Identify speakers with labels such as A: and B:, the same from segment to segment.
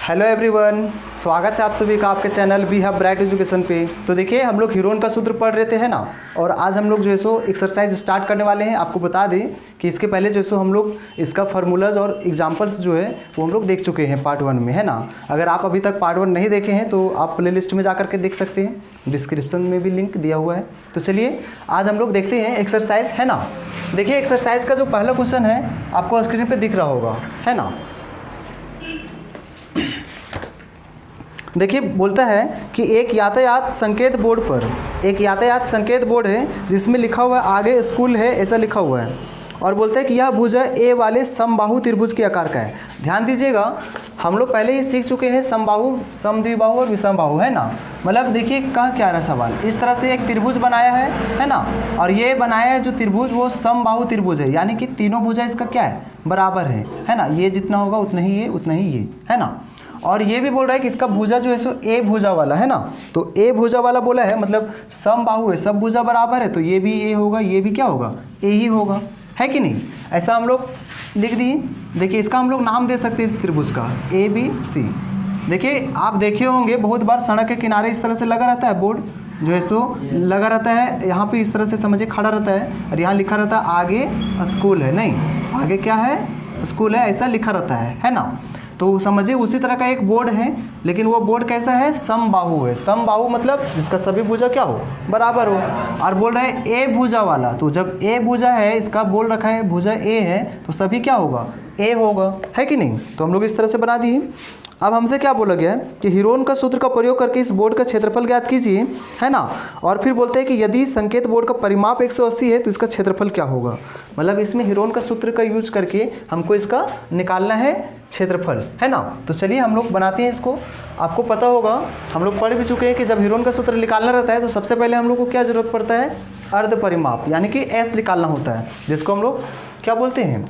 A: Hello everyone, स्वागत है आप सभी का आपके channel we have bright education पे। तो देखिए हम लोग हीरोन का सूत्र पढ़ रहे थे है ना, और आज हम लोग जो है सो एक्सरसाइज स्टार्ट करने वाले हैं। आपको बता दें कि इसके पहले जो है सो हम लोग इसका फार्मूलाज और एग्जांपल्स जो है वो हम लोग देख चुके हैं पार्ट 1 में, है ना। अगर आप अभी तक पार्ट 1 नहीं देखे हैं तो आप प्ले लिस्ट में जा करके देख सकते हैं, डिस्क्रिप्शन में भी लिंक दिया हुआ है। तो चलिए आज हम लोग देखते हैं एक्सरसाइज, है ना। देखिए एक्सरसाइज का जो पहला क्वेश्चन है आपको स्क्रीन पर दिख रहा होगा, है ना। देखिए बोलता है कि एक यातायात संकेत बोर्ड पर एक यातायात संकेत बोर्ड है जिसमें लिखा हुआ है आगे स्कूल है, ऐसा लिखा हुआ है। और बोलता है कि यह भुजा ए वाले समबाहु त्रिभुज के आकार का है। ध्यान दीजिएगा, हम लोग पहले ही सीख चुके हैं समबाहु, समद्विबाहु और विषमबाहु, है ना। मतलब देखिए कहाँ क्या रहा सवाल, इस तरह से एक त्रिभुज बनाया है ना। और ये बनाया है जो त्रिभुज वो समबाहु त्रिभुज है, यानी कि तीनों भुजा इसका क्या है, बराबर है ना। ये जितना होगा उतना ही ये, उतना ही ये, है ना। और ये भी बोल रहा है कि इसका भुजा जो है सो ए भुजा वाला है ना। तो ए भुजा वाला बोला है, मतलब समबाहु है, सब भुजा बराबर है, तो ये भी ए होगा, ये भी क्या होगा, ए ही होगा, है कि नहीं। ऐसा हम लोग लिख दिए। देखिए इसका हम लोग नाम दे सकते हैं इस त्रिभुज का ए बी सी। देखिए आप देखे होंगे बहुत बार सड़क के किनारे इस तरह से लगा रहता है बोर्ड, जो है सो लगा रहता है, यहाँ पे इस तरह से समझिए खड़ा रहता है, और यहाँ लिखा रहता है आगे स्कूल है, नहीं आगे क्या है, स्कूल है, ऐसा लिखा रहता है ना। तो समझिए उसी तरह का एक बोर्ड है, लेकिन वो बोर्ड कैसा है, समबाहु है। समबाहु मतलब जिसका सभी भुजा क्या हो, बराबर हो। और बोल रहे हैं ए भुजा वाला, तो जब ए भुजा है, इसका बोल रखा है भुजा ए है, तो सभी क्या होगा, ए होगा, है कि नहीं। तो हम लोग इस तरह से बना दिए। अब हमसे क्या बोला गया है कि हीरोन का सूत्र का प्रयोग करके इस बोर्ड का क्षेत्रफल ज्ञात कीजिए, है ना। और फिर बोलते हैं कि यदि संकेत बोर्ड का परिमाप 180 है तो इसका क्षेत्रफल क्या होगा। मतलब इसमें हीरोन का सूत्र का यूज करके हमको इसका निकालना है क्षेत्रफल, है ना। तो चलिए हम लोग बनाते हैं इसको। आपको पता होगा, हम लोग पढ़ भी चुके हैं कि जब हीरोन का सूत्र निकालना रहता है तो सबसे पहले हम लोग को क्या जरूरत पड़ता है, अर्ध परिमाप, यानी कि एस निकालना होता है, जिसको हम लोग क्या बोलते हैं,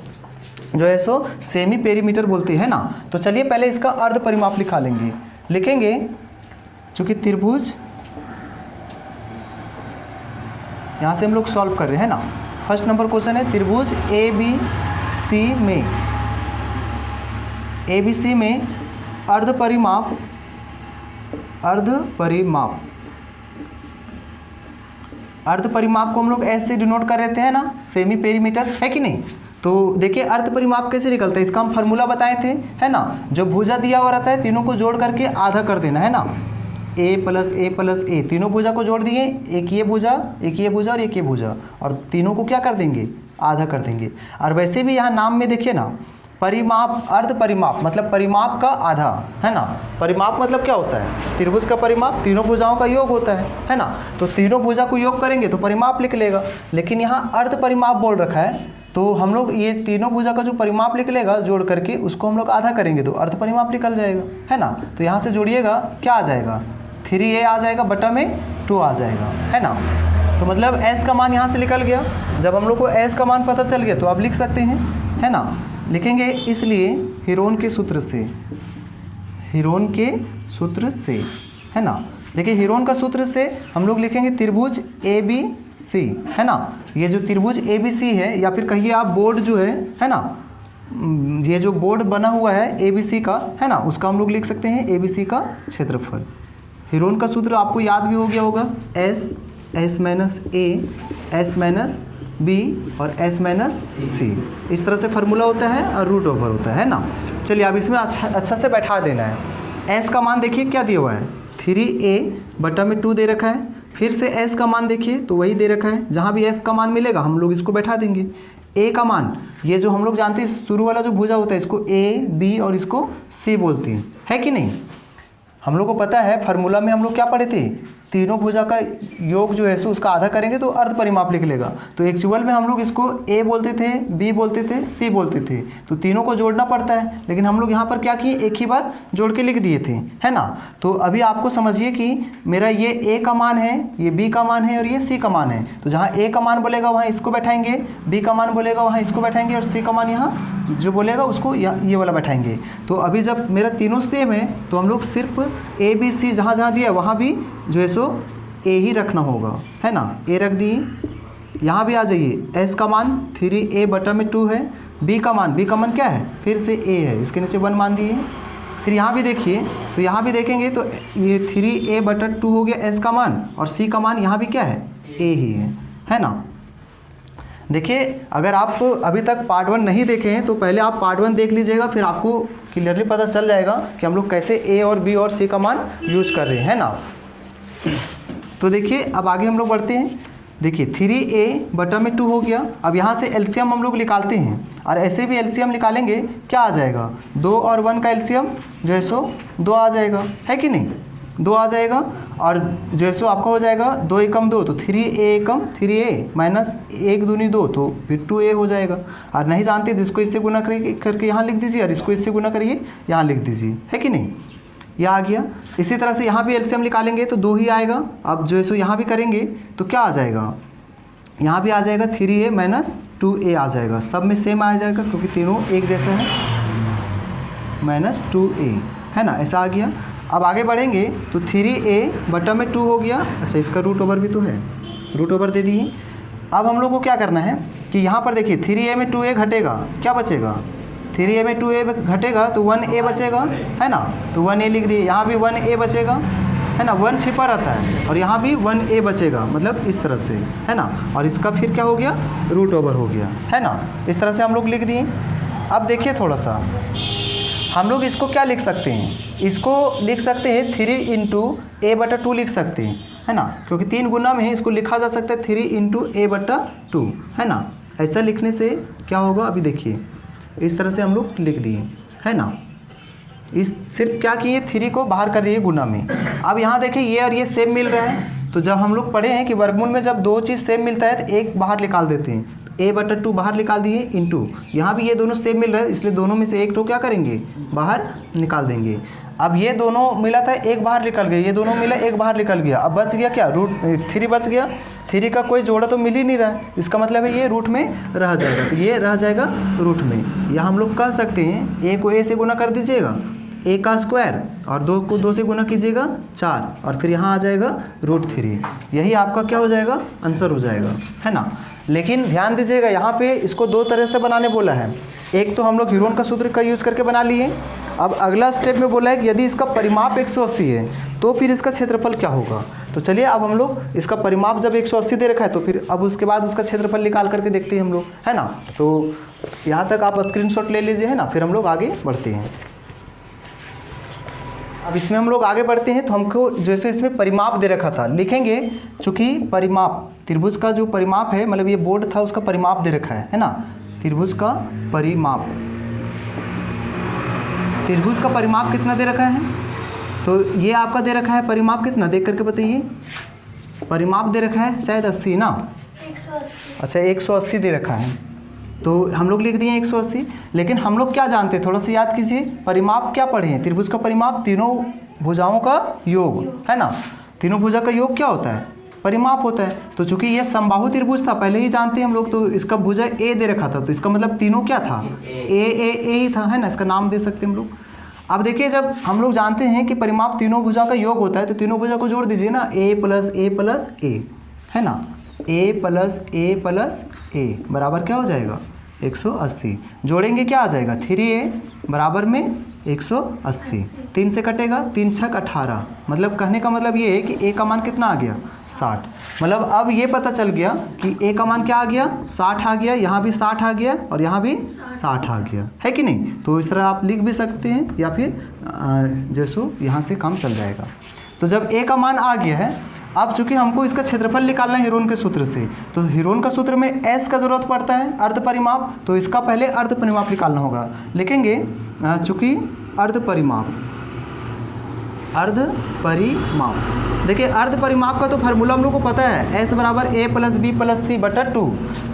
A: जो है सो सेमी पेरीमीटर बोलते हैं ना। तो चलिए पहले इसका अर्ध परिमाप लिखेंगे, चूँकि त्रिभुज यहाँ से हम लोग सॉल्व कर रहे हैं ना। फर्स्ट नंबर क्वेश्चन है त्रिभुज ए बी सी में अर्ध परिमाप को हम लोग ऐसे डिनोट कर रहे थे, है ना, सेमी पेरीमीटर, है कि नहीं। तो देखिए अर्ध परिमाप कैसे निकलता है, इसका हम फार्मूला बताए थे, है ना। जो भुजा दिया हुआ रहता है तीनों को जोड़ करके आधा कर देना, है ना। ए प्लस ए, तीनों भुजा को जोड़ दिए, एक ये भुजा और एक ये भुजा, और तीनों को क्या कर देंगे, आधा कर देंगे। और वैसे भी यहाँ नाम में देखिए ना, परिमाप, अर्ध परिमाप मतलब परिमाप का आधा, है ना। परिमाप मतलब क्या होता है, त्रिभुज का परिमाप तीनों भुजाओं का योग होता है ना। तो तीनों भुजा को योग करेंगे तो परिमाप लिख लेगा, लेकिन यहाँ अर्ध परिमाप बोल रखा है, तो हम लोग ये तीनों भुजा का जो परिमाप निकलेगा जोड़ करके उसको हम लोग आधा करेंगे तो अर्ध परिमाप निकल जाएगा, है ना। तो यहाँ से जोड़िएगा, क्या आ जाएगा, 3a आ जाएगा, बटा में 2 आ जाएगा, है ना। तो मतलब s का मान यहाँ से निकल गया। जब हम लोग को s का मान पता चल गया तो आप लिख सकते हैं, है ना। लिखेंगे इसलिए हीरोन के सूत्र से, है ना। देखिए हीरोन का सूत्र से हम लोग लिखेंगे त्रिभुज ए बी सी, है ना। ये जो त्रिभुज ए बी सी है, या फिर कहिए आप बोर्ड जो है ना, ये जो बोर्ड बना हुआ है ए बी सी का, है ना, उसका हम लोग लिख सकते हैं ए बी सी का क्षेत्रफल। हीरोन का सूत्र आपको याद भी हो गया होगा, एस माइनस ए, एस माइनस बी और एस माइनस सी, इस तरह से फार्मूला होता है और रूट ओवर होता है ना। चलिए अब इसमें अच्छा से बैठा देना है। एस का मान देखिए क्या दिया हुआ है, 3a बटा में 2 दे रखा है। फिर से s का मान देखिए तो वही दे रखा है, जहाँ भी s का मान मिलेगा हम लोग इसको बैठा देंगे। a का मान, ये जो हम लोग जानते हैं शुरू वाला जो भुजा होता है इसको a b और इसको c बोलते हैं, है कि नहीं। हम लोग को पता है फार्मूला में हम लोग क्या पढ़े थे, तीनों भुजा का योग जो है सो उसका आधा करेंगे तो अर्ध परिमाप निकलेगा। लेगा। तो एक्चुअल में हम लोग इसको ए बोलते थे, बी बोलते थे, सी बोलते थे, तो तीनों को जोड़ना पड़ता है, लेकिन हम लोग यहाँ पर क्या किए, एक ही बार जोड़ के लिख दिए थे, है ना। तो अभी आपको समझिए कि मेरा ये ए का मान है, ये बी का मान है और ये सी का मान है। तो जहाँ ए का मान बोलेगा वहाँ इसको बैठाएंगे, बी का मान बोलेगा वहाँ इसको बैठाएंगे और सी का मान यहाँ जो बोलेगा उसको ये वाला बैठाएंगे। तो अभी जब मेरा तीनों सेम है तो हम लोग सिर्फ ए बी सी जहाँ जहाँ दिया वहाँ भी जो है सो ए ही रखना होगा, है ना। ए रख दिए, यहाँ भी आ जाइए, एस का मान 3a बटा में 2 है, बी का मान क्या है, फिर से ए है, इसके नीचे 1 मान दिए, फिर यहाँ भी देखिए, तो यहाँ भी देखेंगे तो ये 3a/2 हो गया s का मान, और c का मान यहाँ भी क्या है, a ही है ना। देखिए अगर आप अभी तक पार्ट 1 नहीं देखे हैं तो पहले आप पार्ट 1 देख लीजिएगा, फिर आपको क्लियरली पता चल जाएगा कि हम लोग कैसे a और b और c का मान यूज कर रहे हैं ना। तो देखिए अब आगे हम लोग बढ़ते हैं। देखिए 3a/2 हो गया। अब यहाँ से एलसीएम हम लोग निकालते हैं, और ऐसे भी एलसीएम निकालेंगे क्या आ जाएगा, 2 और 1 का एलसीएम जो है सो 2 आ जाएगा, है कि नहीं, 2 आ जाएगा। और जो है सो आपका हो जाएगा 2 एकम 2, तो 3a माइनस 1 दूनी 2, तो फिर 2a हो जाएगा। और नहीं जानते जिसको इससे गुना करके यहाँ लिख दीजिए, और इसको इससे गुना करिए यहाँ लिख दीजिए, है कि नहीं, यह आ गया। इसी तरह से यहाँ भी एलसीएम निकालेंगे तो 2 ही आएगा। अब जो है सो यहाँ भी करेंगे तो क्या आ जाएगा, यहाँ भी आ जाएगा 3a माइनस 2a आ जाएगा, सब में सेम आ जाएगा क्योंकि तीनों एक जैसा है, माइनस 2a है ना, ऐसा आ गया। अब आगे बढ़ेंगे तो 3a/2 हो गया। अच्छा इसका रूट ओवर भी तो है, रूट ओवर दे दिए। अब हम लोग को क्या करना है कि यहाँ पर देखिए 3a में 2a घटेगा, क्या बचेगा, 3a में 2a घटेगा तो 1a बचेगा, है ना, तो 1a लिख दिए। यहाँ भी 1a बचेगा, है ना, 1 छिपा रहता है, और यहाँ भी 1a बचेगा, मतलब इस तरह से, है ना। और इसका फिर क्या हो गया, रूट ओवर हो गया, है ना। इस तरह से हम लोग लिख दिए। अब देखिए थोड़ा सा हम लोग इसको क्या लिख सकते हैं, इसको लिख सकते हैं 3 × a/2 लिख सकते हैं, है ना, क्योंकि 3 गुना में है, इसको लिखा जा सकता है 3 × a/2, है ना। ऐसा लिखने से क्या होगा, अभी देखिए इस तरह से हम लोग लिख दिए, है ना। इस सिर्फ क्या किए, 3 को बाहर कर दिए गुना में। अब यहाँ देखिए ये और ये सेम मिल रहा है, तो जब हम लोग पढ़े हैं कि वर्गमूल में जब 2 चीज़ सेम मिलता है तो एक बाहर निकाल देते हैं, a/2 बाहर निकाल दिए इंटू, यहाँ भी ये दोनों सेम मिल रहा है इसलिए दोनों में से एक तो क्या करेंगे, बाहर निकाल देंगे। अब ये दोनों मिला था, एक बाहर निकल गया, ये दोनों मिला, एक बाहर निकल गया। अब बच गया क्या, √3 बच गया। 3 का कोई जोड़ा तो मिल ही नहीं रहा है, इसका मतलब है ये रूट में रह जाएगा, तो ये रह जाएगा रूट में। या हम लोग कह सकते हैं a को a से गुना कर दीजिएगा, a का स्क्वायर, और 2 को 2 से गुना कीजिएगा 4, और फिर यहाँ आ जाएगा √3। यही आपका क्या हो जाएगा, आंसर हो जाएगा, है ना। लेकिन ध्यान दीजिएगा यहाँ पे इसको 2 तरह से बनाने बोला है। एक तो हम लोग हीरोन का सूत्र का यूज़ करके बना लिए। अब अगला स्टेप में बोला है कि यदि इसका परिमाप 180 है तो फिर इसका क्षेत्रफल क्या होगा। तो चलिए अब हम लोग इसका परिमाप जब 180 दे रखा है तो फिर अब उसके बाद उसका क्षेत्रफल निकाल करके देखते हैं हम लोग, है ना। तो यहाँ तक आप स्क्रीनशॉट ले लीजिए, है ना, फिर हम लोग आगे बढ़ते हैं। अब इसमें हम लोग आगे बढ़ते हैं तो हमको जैसे इसमें परिमाप दे रखा था, लिखेंगे चूँकि परिमाप त्रिभुज का जो परिमाप है, मतलब ये बोर्ड था उसका परिमाप दे रखा है ना, त्रिभुज का परिमाप, त्रिभुज का परिमाप कितना दे रखा है, तो ये आपका दे रखा है परिमाप कितना, देख करके बताइए। परिमाप दे रखा है शायद 80 ना,
B: 180।
A: अच्छा 180 दे रखा है, तो हम लोग लिख दिए 180। लेकिन हम लोग क्या जानते हैं, थोड़ा सा याद कीजिए, परिमाप क्या पढ़े हैं, त्रिभुज का परिमाप तीनों भुजाओं का योग, है ना। तीनों भुजा का योग क्या होता है, परिमाप होता है। तो चूंकि ये समबाहु त्रिभुज था, पहले ही जानते हैं हम लोग, तो इसका भुजा ए दे रखा था, तो इसका मतलब तीनों क्या था, ए ही था, है ना, इसका नाम दे सकते हैं हम लोग। अब देखिए जब हम लोग जानते हैं कि परिमाप तीनों भुजा का योग होता है, तो तीनों भुजा को जोड़ दीजिए ना, a प्लस a, है ना, a प्लस a बराबर क्या हो जाएगा, 180। जोड़ेंगे क्या आ जाएगा, 3a बराबर में 180, 3 से कटेगा, 3 × 6 = 18। मतलब कहने का मतलब ये है कि a का मान कितना आ गया, 60। मतलब अब ये पता चल गया कि a का मान क्या आ गया, 60 आ गया, यहाँ भी 60 आ गया और यहाँ भी 60 आ गया, है कि नहीं। तो इस तरह आप लिख भी सकते हैं, या फिर जैसो यहाँ से काम चल जाएगा। तो जब a का मान आ गया है, अब चूंकि हमको इसका क्षेत्रफल निकालना है हीरोन के सूत्र से, तो हीरोन का सूत्र में s का जरूरत पड़ता है, अर्ध परिमाप, तो इसका पहले अर्ध परिमाप निकालना होगा। लिखेंगे चूंकि अर्ध परिमाप, देखिए अर्ध परिमाप का तो फार्मूला हम लोग को पता है, s बराबर a plus b plus c/2,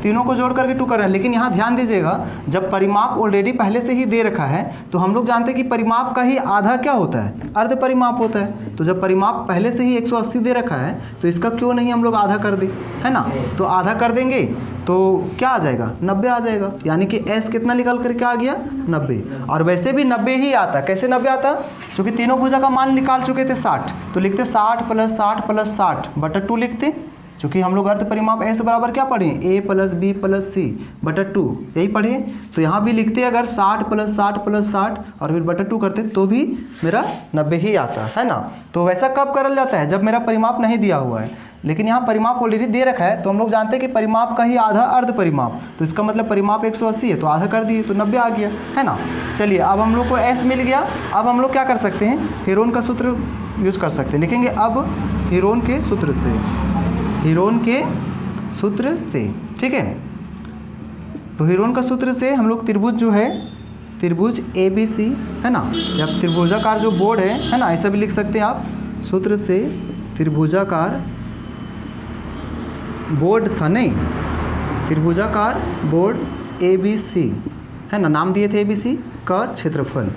A: तीनों को जोड़ करके 2 कर रहे हैं। लेकिन यहाँ ध्यान दीजिएगा, जब परिमाप ऑलरेडी पहले से ही दे रखा है तो हम लोग जानते हैं कि परिमाप का ही आधा क्या होता है, अर्ध परिमाप होता है। तो जब परिमाप पहले से ही 180 दे रखा है तो इसका क्यों नहीं हम लोग आधा कर दें, है ना। तो आधा कर देंगे तो क्या आ जाएगा, 90 आ जाएगा, यानी कि s कितना निकल करके आ गया, 90। और वैसे भी 90 ही आता, कैसे 90 आता, क्योंकि तीनों भुजा का मान निकाल चुके थे 60, तो लिखते 60 + 60 + 60/2 लिखते, चूँकि हम लोग अर्ध परिमाप ऐसे बराबर क्या पढ़े, a + b + c बटा 2, यही पढ़े। तो यहाँ भी लिखते अगर 60 + 60 + 60 और फिर बटा 2 करते तो भी मेरा 90 ही आता है ना। तो वैसा कब करल जाता है, जब मेरा परिमाप नहीं दिया हुआ है। लेकिन यहाँ परिमाप ऑलरेडी दे रखा है, तो हम लोग जानते हैं कि परिमाप का ही आधा अर्ध परिमाप, तो इसका मतलब परिमाप 180 है तो आधा कर दिए तो 90 आ गया, है ना। चलिए अब हम लोग को S मिल गया। अब हम लोग क्या कर सकते हैं, हेरोन का सूत्र यूज कर सकते हैं। लिखेंगे अब हेरोन के सूत्र से, हेरोन के सूत्र से, ठीक है। तो हेरोन का सूत्र से हम लोग त्रिभुज जो है, त्रिभुज ABC है ना, या त्रिभुजाकार जो बोर्ड है ना, ऐसा भी लिख सकते हैं आप। सूत्र से त्रिभुजाकार बोर्ड था, नहीं, त्रिभुजाकार बोर्ड ABC है ना, नाम दिए थे ABC का क्षेत्रफल।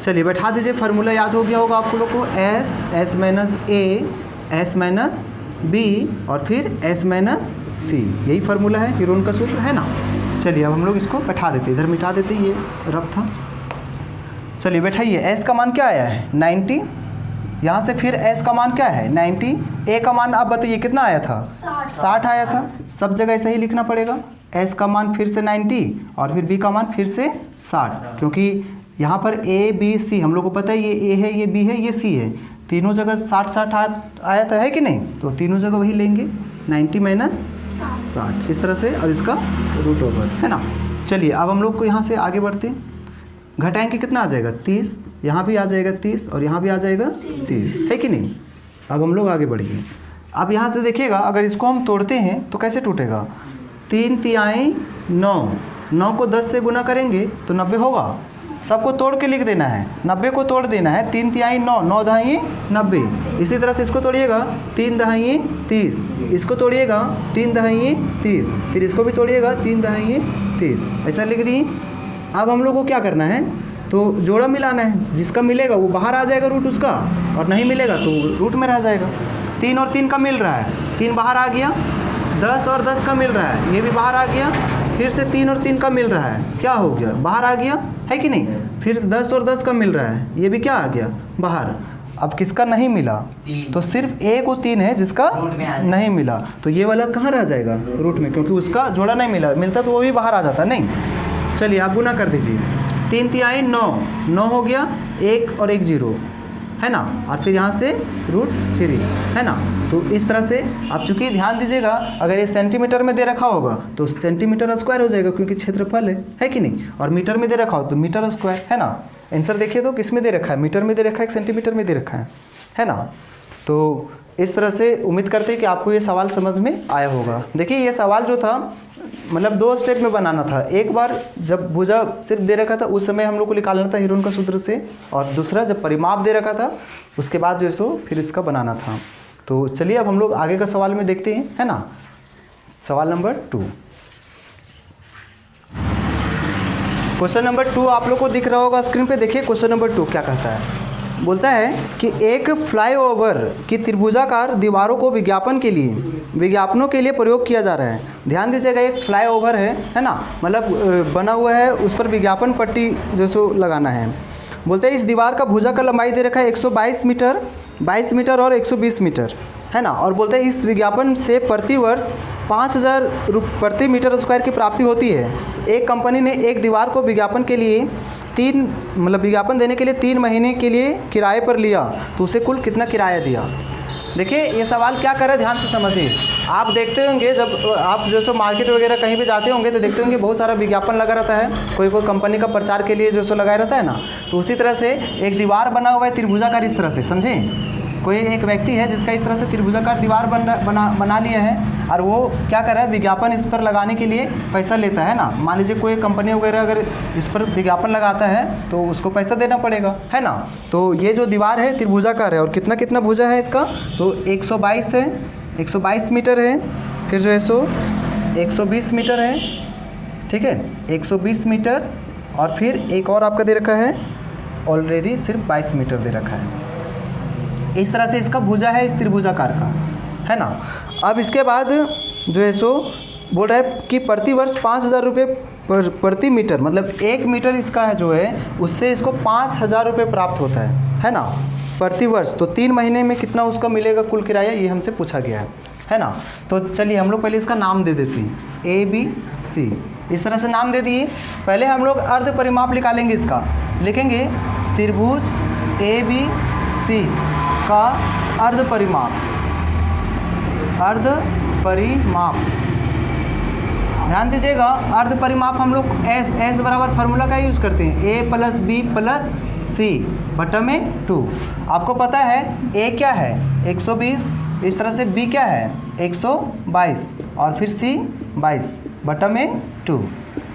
A: चलिए बैठा दीजिए, फार्मूला याद हो गया होगा आप लोगों को, S - A S - B और फिर S - C, यही फार्मूला है, हेरोन का सूत्र है ना। चलिए अब हम लोग इसको बैठा देते, इधर मिटा देते, ये रफ था। चलिए बैठाइए, S का मान क्या आया है 90, यहाँ से फिर S का मान क्या है 90, A का मान आप बताइए कितना आया था 60 आया था। सब जगह ऐसा ही लिखना पड़ेगा, S का मान फिर से 90 और फिर B का मान फिर से 60, क्योंकि यहाँ पर A B C हम लोग को पता है, ये A है, ये B है, ये C है, तीनों जगह 60 आया था, है कि नहीं। तो तीनों जगह वही लेंगे, 90 - 60 इस तरह से, और इसका √, है ना। चलिए अब हम लोग को यहाँ से आगे बढ़ते, घटाएंगे कितना आ जाएगा 30, यहाँ भी आ जाएगा 30 और यहाँ भी आ जाएगा 30, है कि नहीं। अब हम लोग आगे बढ़िए। अब यहाँ से देखिएगा, अगर इसको हम तोड़ते हैं तो कैसे टूटेगा, 3 तिहाई 9, 9 को 10 से गुना करेंगे तो 90 होगा। सबको तोड़ के लिख देना है, 90 को तोड़ देना है, 3 तिहाई 9, 9 दहाई 90। इसी तरह से इसको तोड़िएगा, 3 दहाई 30, इसको तोड़िएगा 3 दहाई 30, फिर इसको भी तोड़िएगा 3 दहाई 30, ऐसा लिख दी। अब हम लोग को क्या करना है, तो जोड़ा मिलाना है, जिसका मिलेगा वो बाहर आ जाएगा रूट उसका, और नहीं मिलेगा तो रूट में रह जाएगा। 3 और 3 का मिल रहा है, 3 बाहर आ गया, 10 और 10 का मिल रहा है, ये भी बाहर आ गया, फिर से 3 और 3 का मिल रहा है, क्या हो गया बाहर आ गया, है कि नहीं। फिर 10 और 10 का मिल रहा है, ये भी क्या आ गया बाहर। अब किसका नहीं मिला, तो सिर्फ एक और 3 है जिसका नहीं मिला, तो ये वाला कहाँ रह जाएगा रूट में, क्योंकि उसका जोड़ा नहीं मिला, मिलता तो वो भी बाहर आ जाता, नहीं। चलिए आप गुना कर दीजिए, 3 तिहाई 9, 9 हो गया, 1 और 1 0, है ना, और फिर यहाँ से √3, है ना। तो इस तरह से आप चूँकि ध्यान दीजिएगा, अगर ये सेंटीमीटर में दे रखा होगा तो सेंटीमीटर स्क्वायर हो जाएगा, क्योंकि क्षेत्रफल है कि नहीं, और मीटर में दे रखा हो तो मीटर स्क्वायर, है ना। आंसर देखिए तो किस में दे रखा है, मीटर में दे रखा है, सेंटीमीटर में दे रखा है ना। तो इस तरह से उम्मीद करते हैं कि आपको ये सवाल समझ में आया होगा। देखिए ये सवाल जो था मतलब 2 स्टेप में बनाना था, एक बार जब भुजा सिर्फ दे रखा था उस समय हम लोग को निकालना था हेरोन का सूत्र से, और दूसरा जब परिमाप दे रखा था उसके बाद जो है सो फिर इसका बनाना था। तो चलिए अब हम लोग आगे का सवाल में देखते हैं, है ना। सवाल नंबर 2, क्वेश्चन नंबर 2 आप लोग को दिख रहा होगा स्क्रीन पे। देखिए क्वेश्चन नंबर 2 क्या कहता है, बोलता है कि एक फ्लाईओवर की त्रिभुजाकार दीवारों को विज्ञापनों के लिए प्रयोग किया जा रहा है। ध्यान दीजिएगा, एक फ्लाईओवर है ना, मतलब बना हुआ है, उस पर विज्ञापन पट्टी जो सो लगाना है। बोलते हैं इस दीवार का भुजा का लंबाई दे रखा है 122 मीटर, 22 मीटर और 120 मीटर, है ना। और बोलते हैं इस विज्ञापन से प्रति वर्ष 5000 प्रति मीटर स्क्वायर की प्राप्ति होती है। एक कंपनी ने एक दीवार को विज्ञापन के लिए विज्ञापन देने के लिए 3 महीने के लिए किराए पर लिया, तो उसे कुल कितना किराया दिया। देखिए ये सवाल क्या कर रहा है, ध्यान से समझिए। आप देखते होंगे जब आप जो सो मार्केट वगैरह कहीं भी जाते होंगे तो देखते होंगे बहुत सारा विज्ञापन लगा रहता है, कोई कंपनी का प्रचार के लिए जो सो लगाया रहता है ना। तो उसी तरह से एक दीवार बना हुआ है त्रिभुजाकार, इस तरह से समझें। कोई एक व्यक्ति है जिसका इस तरह से त्रिभुजाकार दीवार बना लिया है, और वो क्या कर रहा है, विज्ञापन इस पर लगाने के लिए पैसा लेता है ना। मान लीजिए कोई कंपनी वगैरह अगर इस पर विज्ञापन लगाता है तो उसको पैसा देना पड़ेगा, है ना। तो ये जो दीवार है त्रिभुजाकार है, और कितना भुजा है इसका, तो 122 है, 122 मीटर है, फिर जो है सो 120 मीटर है, ठीक है, 120 मीटर, और फिर एक और आपका दे रखा है ऑलरेडी सिर्फ 22 मीटर दे रखा है। इस तरह से इसका भुजा है इस त्रिभुजाकार का, है ना। अब इसके बाद जो है सो बोल रहा है कि प्रति वर्ष 5000 रुपये प्रति मीटर, मतलब 1 मीटर इसका है जो है उससे इसको 5000 रुपये प्राप्त होता है ना, प्रति वर्ष। तो 3 महीने में कितना उसका मिलेगा कुल किराया, ये हमसे पूछा गया है ना। तो चलिए हम लोग पहले इसका नाम दे देते हैं, ABC। इस तरह से नाम दे दिए। पहले हम लोग अर्ध परिमाप निकालेंगे इसका, लिखेंगे त्रिभुज ABC का अर्ध परिमाप, अर्ध परिमाप। ध्यान दीजिएगा, अर्ध परिमाप हम लोग एस बराबर फार्मूला का यूज़ करते हैं, A + B + C बटा में 2। आपको पता है A क्या है 120, इस तरह से B क्या है 122 और फिर C 22 बटा में 2।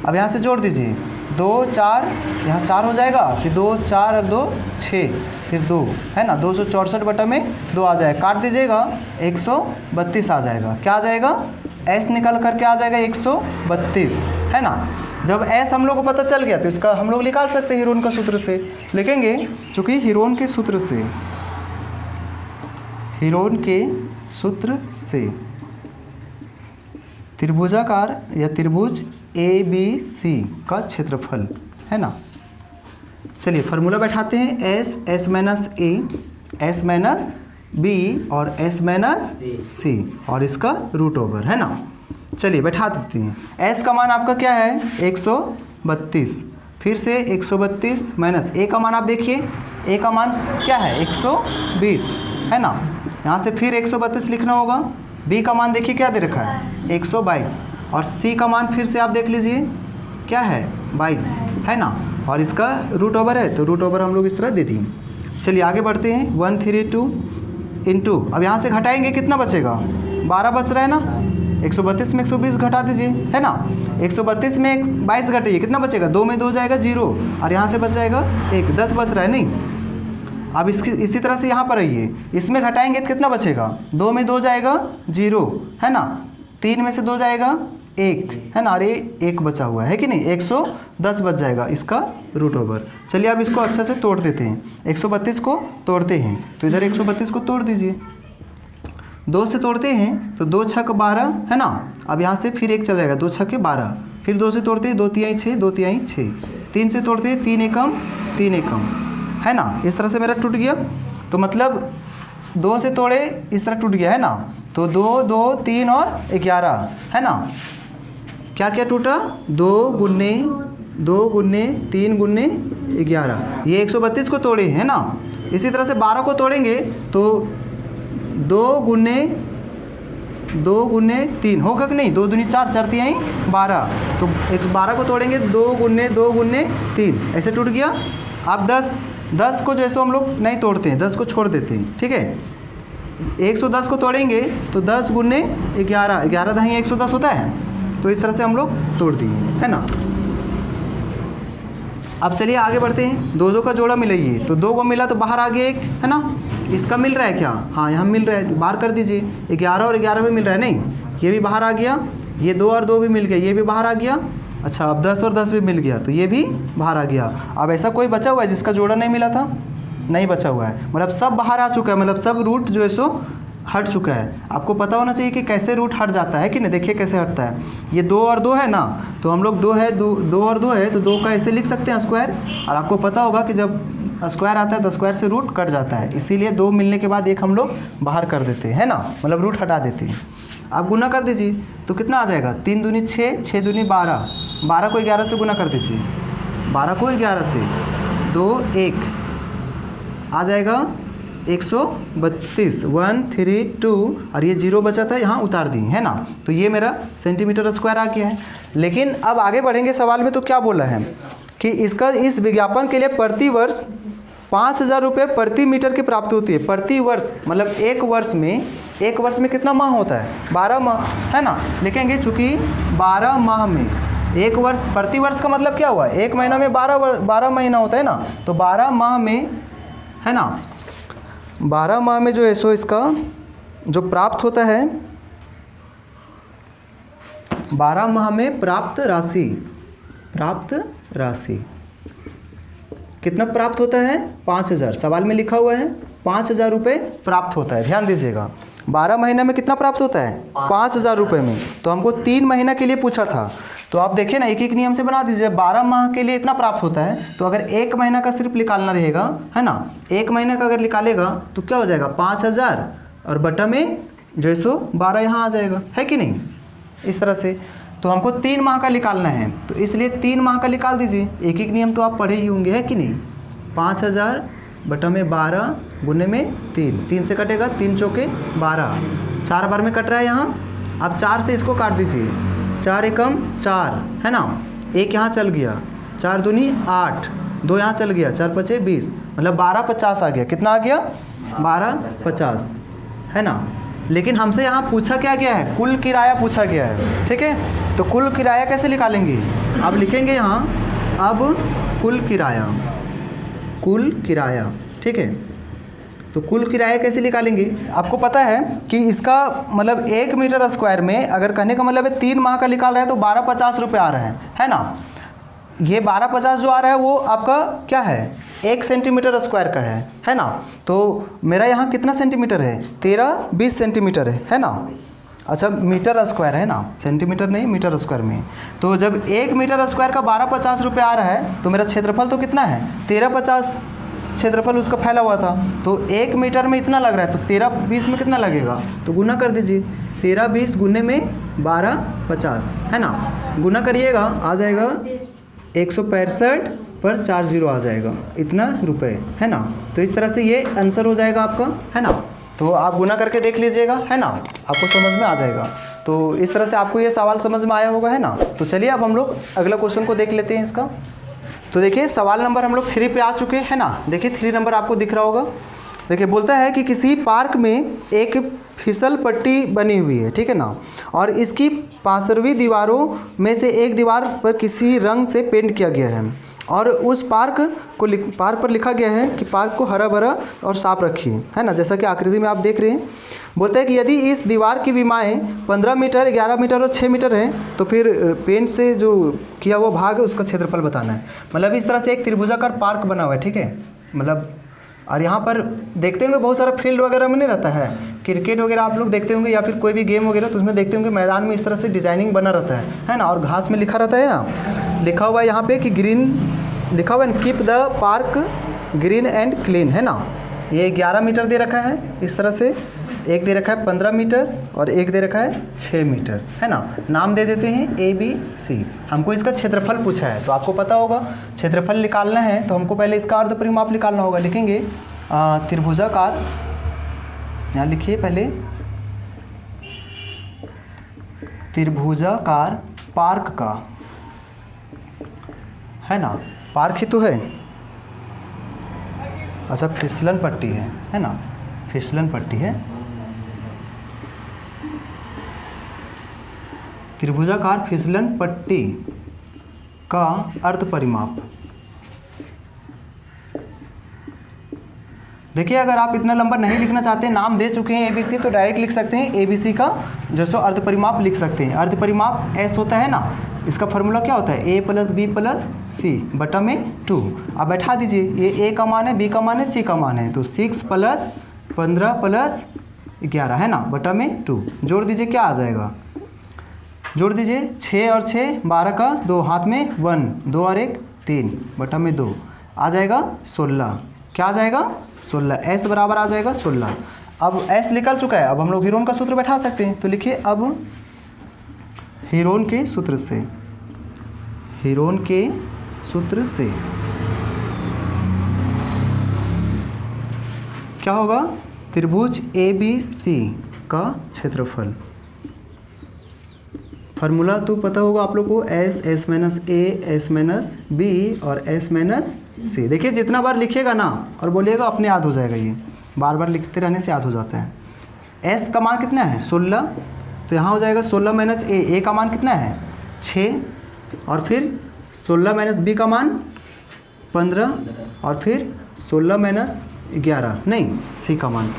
A: अब यहाँ से जोड़ दीजिए 2 4, यहाँ 4 हो जाएगा, फिर 2 4 और 2 6, फिर 2 है ना, 264 बटा में 2 आ जाएगा। काट दीजिएगा 132 आ जाएगा। क्या आ जाएगा, S निकल करके आ जाएगा 132, है ना। जब S हम लोग को पता चल गया तो इसका हम लोग निकाल सकते हैं हीरोन का सूत्र से। लिखेंगे चूँकि हीरोन के सूत्र से त्रिभुजाकार या त्रिभुज ABC का क्षेत्रफल, है ना। चलिए फार्मूला बैठाते हैं, S - B और S - C और इसका रूट ओवर, है ना। चलिए बैठा देते हैं। S का मान आपका क्या है 132, फिर से 132 माइनस A का मान आप देखिए, A का मान क्या है 120, है ना। यहाँ से फिर 132 लिखना होगा। B का मान देखिए क्या दे रखा है 122 और C का मान फिर से आप देख लीजिए क्या है 22, है ना। और इसका रूट ओवर है, तो रूट ओवर हम लोग इस तरह दे दिए। चलिए आगे बढ़ते हैं। 132 इंटू, अब यहाँ से घटाएंगे कितना बचेगा 12 बच रहा है ना। 132 में 120 घटा दीजिए, है ना। 132 में 22 घटाइए, कितना बचेगा, 2 में 2 जाएगा 0 और यहाँ से बच जाएगा 1, 10 बच रहा है नहीं। अब इसी तरह से यहाँ पर आइए, इसमें घटाएंगे तो कितना बचेगा, 2 में 2 जाएगा 0, है ना। 3 में से 2 जाएगा 1, है ना। अरे 1 बचा हुआ है कि नहीं, 110 बच जाएगा इसका रूट ओवर। चलिए अब इसको अच्छे से तोड़ देते हैं। 132 को तोड़ते हैं तो इधर 132 को तोड़ दीजिए, 2 से तोड़ते हैं तो 2 छक 12, है ना। अब यहाँ से फिर 1 चल जाएगा, 2 छक 12, फिर 2 से तोड़ते हैं 2 तिहाई 6, 2 तिहाई 6, 3 से तोड़ते हैं 3 एकम 3 एकम, है ना। इस तरह से मेरा टूट गया। तो मतलब 2 से तोड़े इस तरह टूट गया, है ना। तो 2 2 3 और 11, है ना। क्या क्या टूटा, 2 गुने 3 गुने 11, ये 132 को तोड़े, है ना। इसी तरह से 12 को तोड़ेंगे तो 2 गुने 3 होगा कि नहीं, 2 दूनी 4, 4 तिहाई 12, तो 112 को तोड़ेंगे 2 गुने 3, ऐसे टूट गया। अब 10 को जैसे हम लोग नहीं तोड़ते हैं, 10 को छोड़ देते हैं, ठीक है। 110 को तोड़ेंगे तो 10 गुने 11, 11 दहाई 110 होता है, तो इस तरह से हम लोग तोड़ दिए, है ना। अब चलिए आगे बढ़ते हैं। 2 का जोड़ा मिलाइए, तो 2 को मिला तो बाहर आ गया 1, है ना। इसका मिल रहा है क्या, हाँ यहाँ मिल रहा है, तो बाहर कर दीजिए। 11 और 11 भी मिल रहा है, नहीं ये भी बाहर आ गया, ये 2 और 2 भी मिल गया, ये भी बाहर आ गया। अच्छा अब 10 और 10 भी मिल गया, तो ये भी बाहर आ गया। अब ऐसा कोई बचा हुआ है जिसका जोड़ा नहीं मिला था, नहीं बचा हुआ है, मतलब सब बाहर आ चुका है, मतलब सब रूट जो है सो हट चुका है। आपको पता होना चाहिए कि कैसे रूट हट जाता है कि नहीं। देखिए कैसे हटता है, ये 2 और 2 है ना, तो हम लोग 2 और 2 है तो 2 का ऐसे लिख सकते हैं स्क्वायर। और आपको पता होगा कि जब स्क्वायर आता है तो स्क्वायर से रूट कट जाता है, इसीलिए 2 मिलने के बाद 1 हम लोग बाहर कर देते हैं, है ना, मतलब रूट हटा देते हैं। आप गुना कर दीजिए तो कितना आ जाएगा, 3 दूनी 6, 6 दूनी 12, 12 को 11 से गुना कर दीजिए, 12 को 11 से 2 1 आ जाएगा 132, 1 3 2 और ये 0 बचा था यहाँ उतार दी, है ना। तो ये मेरा सेंटीमीटर स्क्वायर आ गया है। लेकिन अब आगे बढ़ेंगे सवाल में, तो क्या बोला है कि इसका इस विज्ञापन के लिए प्रति वर्ष 5000 रुपये प्रति मीटर की प्राप्ति होती है। प्रति वर्ष मतलब एक वर्ष में कितना माह होता है, 12 माह, है ना। लिखेंगे चूँकि 12 माह में एक वर्ष, प्रति वर्ष का मतलब क्या हुआ, एक महीना में 12 महीना होता है ना, तो 12 माह में, है ना, 12 माह में जो है सो इसका जो प्राप्त होता है, 12 माह में प्राप्त राशि कितना प्राप्त होता है, 5000। सवाल में लिखा हुआ है 5000 रुपये प्राप्त होता है। ध्यान दीजिएगा, 12 महीने में कितना प्राप्त होता है, 5000 रुपये में। तो हमको 3 महीना के लिए पूछा था, तो आप देखिए ना, एक एक नियम से बना दीजिए। 12 माह के लिए इतना प्राप्त होता है, तो अगर 1 महीना का सिर्फ निकालना रहेगा, है ना, 1 महीने का अगर निकालेगा तो क्या हो जाएगा 5000 और बटा में जो 112 यहाँ आ जाएगा, है कि नहीं, इस तरह से। तो हमको 3 माह का निकालना है, तो इसलिए 3 माह का निकाल दीजिए। एक एक नियम तो आप पढ़े ही होंगे, है कि नहीं। 5000 बटा में 12 गुने में 3 से कटेगा, 3 चौके 12, 4 बार में कट रहा है यहाँ। अब 4 से इसको काट दीजिए, 4 एकम 4, है ना, 1 यहाँ चल गया, 4 दूनी 8, 2 यहाँ चल गया, 4 पचे 20, मतलब 1250 आ गया। कितना आ गया, 1250, है ना। लेकिन हमसे यहाँ पूछा क्या गया है, कुल किराया पूछा गया है, ठीक है। तो कुल किराया कैसे निकालेंगे, अब लिखेंगे यहाँ, अब कुल किराया, ठीक है। तो कुल किराया कैसे निकालेंगे, आपको पता है कि इसका मतलब 1 मीटर स्क्वायर में अगर कहने का मतलब है 3 माह का निकाल रहा है तो 1250 रुपये आ रहे हैं, है ना। ये 1250 जो आ रहा है वो आपका क्या है, 1 सेंटीमीटर स्क्वायर का है ना। तो मेरा यहाँ कितना सेंटीमीटर है, 13-20 सेंटीमीटर है ना। अच्छा, मीटर स्क्वायर है ना, सेंटीमीटर नहीं, मीटर स्क्वायर में। तो जब 1 मीटर स्क्वायर का 1250 रुपये आ रहा है तो मेरा क्षेत्रफल तो कितना है, 1350 क्षेत्रफल उसका फैला हुआ था। तो 1 मीटर में इतना लग रहा है, तो 13-20 में कितना लगेगा, तो गुना कर दीजिए, 13-20 गुने में 1250, है ना। गुना करिएगा, आ जाएगा 165 पर 4 जीरो आ जाएगा, इतना रुपए, है ना। तो इस तरह से ये आंसर हो जाएगा आपका, है ना। तो आप गुना करके देख लीजिएगा, है ना, आपको समझ में आ जाएगा। तो इस तरह से आपको ये सवाल समझ में आया होगा, है ना। तो चलिए अब हम लोग अगला क्वेश्चन को देख लेते हैं इसका। तो देखिए सवाल नंबर हम लोग 3 पे आ चुके हैं ना। देखिए 3 नंबर आपको दिख रहा होगा। देखिए बोलता है कि किसी पार्क में एक फिसल पट्टी बनी हुई है, ठीक है ना, और इसकी पार्श्वी दीवारों में से एक दीवार पर किसी रंग से पेंट किया गया है, और उस पार्क पर लिखा गया है कि पार्क को हरा भरा और साफ रखिए, है ना, जैसा कि आकृति में आप देख रहे हैं। बोलते हैं कि यदि इस दीवार की विमाएँ 15 मीटर, 11 मीटर और 6 मीटर हैं, तो फिर पेंट से जो किया हुआ भाग है उसका क्षेत्रफल बताना है। मतलब इस तरह से एक त्रिभुजाकार पार्क बना हुआ है, ठीक है। मतलब और यहाँ पर देखते होंगे बहुत सारा फील्ड वगैरह में नहीं रहता है, क्रिकेट वगैरह आप लोग देखते होंगे या फिर कोई भी गेम वगैरह, तो उसमें देखते होंगे मैदान में इस तरह से डिजाइनिंग बना रहता है ना। और घास में लिखा रहता है ना, लिखा हुआ है यहाँ पे कि ग्रीन, लिखा हुआ है keep the park green and clean, है ना। ये 11 मीटर दे रखा है इस तरह से, एक दे रखा है 15 मीटर और एक दे रखा है 6 मीटर, है ना। नाम दे देते हैं ABC। हमको इसका क्षेत्रफल पूछा है, तो आपको पता होगा क्षेत्रफल निकालना है तो हमको पहले इसका अर्ध परिमाप निकालना होगा। लिखेंगे त्रिभुजाकार, यहाँ लिखिए पहले, त्रिभुजाकार पार्क का, है ना, पार्क ही तो है। अच्छा, फिसलन पट्टी है ना, फिसलन पट्टी है। त्रिभुजाकार फिसलन पट्टी का अर्ध परिमाप। देखिए अगर आप इतना लंबा नहीं लिखना चाहते, नाम दे चुके हैं ABC, तो डायरेक्ट लिख सकते हैं ABC का जो सो अर्ध परिमाप लिख सकते हैं। अर्ध परिमाप S होता है ना, इसका फार्मूला क्या होता है, A + B + C बटा में 2। अब बैठा दीजिए, ये A का मान है, B का मान है, C का मान है, तो 6 + 15 + 11, है ना, बटा में 2। जोड़ दीजिए, क्या आ जाएगा, जोड़ दीजिए, 6 और 6 12 का 2, हाथ में 1, 2 और 1 3 बटा में 2 आ जाएगा 16। क्या आ जाएगा, 16। S बराबर आ जाएगा 16। अब S निकल चुका है, अब हम लोग हीरोन का सूत्र बैठा सकते हैं। तो लिखिए अब हीरोन के सूत्र से, हीरोन के सूत्र से क्या होगा, त्रिभुज ABC का क्षेत्रफल। फार्मूला तो पता होगा आप लोग को, S - A S - B और S - C। देखिए जितना बार लिखिएगा ना और बोलिएगा अपने याद हो जाएगा, ये बार बार लिखते रहने से याद हो जाता है। S का मान कितना है 16, तो यहाँ हो जाएगा 16 - A का मान कितना है 6, और फिर 16 - B का मान 15, और फिर 16 - 11 नहीं, C का मान।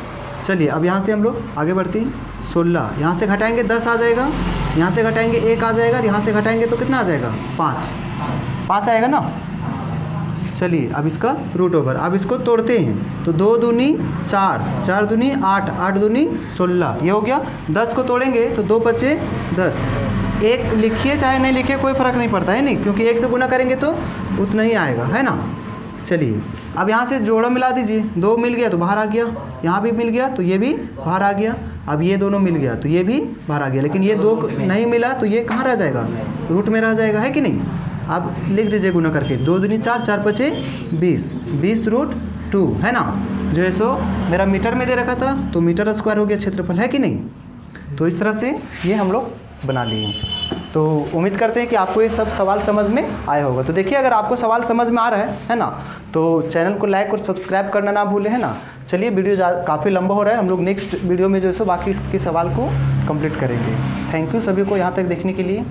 A: चलिए अब यहाँ से हम लोग आगे बढ़ते हैं। 16 यहाँ से घटाएंगे 10 आ जाएगा, यहाँ से घटाएंगे 1 आ जाएगा, और यहाँ से घटाएंगे तो कितना आ जाएगा 5 आएगा ना। चलिए अब इसका रूट ओवर, अब इसको तोड़ते हैं। तो 2 दूनी 4, 4 दूनी 8, 8 दूनी 16, ये हो गया। 10 को तोड़ेंगे तो 2 बचे 10। 1 लिखिए चाहे नहीं लिखिए कोई फ़र्क नहीं पड़ता है, नहीं, क्योंकि 1 से गुना करेंगे तो उतना ही आएगा, है ना। चलिए अब यहाँ से जोड़ा मिला दीजिए, 2 मिल गया तो बाहर आ गया, यहाँ भी मिल गया तो ये भी बाहर आ गया। अब ये दोनों मिल गया तो ये भी बाहर आ गया, लेकिन ये 2 नहीं मिला तो ये कहाँ रह जाएगा, रूट में रह जाएगा, है कि नहीं। अब लिख दीजिए गुना करके, 2 दूनी 4, 4 पचे 20, 20√2 है ना, जो है सो मेरा मीटर में दे रखा था तो मीटर स्क्वायर हो गया क्षेत्रफल, है कि नहीं। तो इस तरह से ये हम लोग बना लिए। तो उम्मीद करते हैं कि आपको ये सब सवाल समझ में आया होगा। तो देखिए अगर आपको सवाल समझ में आ रहा है ना, तो चैनल को लाइक और सब्सक्राइब करना ना भूलें, है ना। चलिए वीडियो काफ़ी लंबा हो रहा है, हम लोग नेक्स्ट वीडियो में जो है सो बाकी के सवाल को कंप्लीट करेंगे। थैंक यू सभी को यहाँ तक देखने के लिए।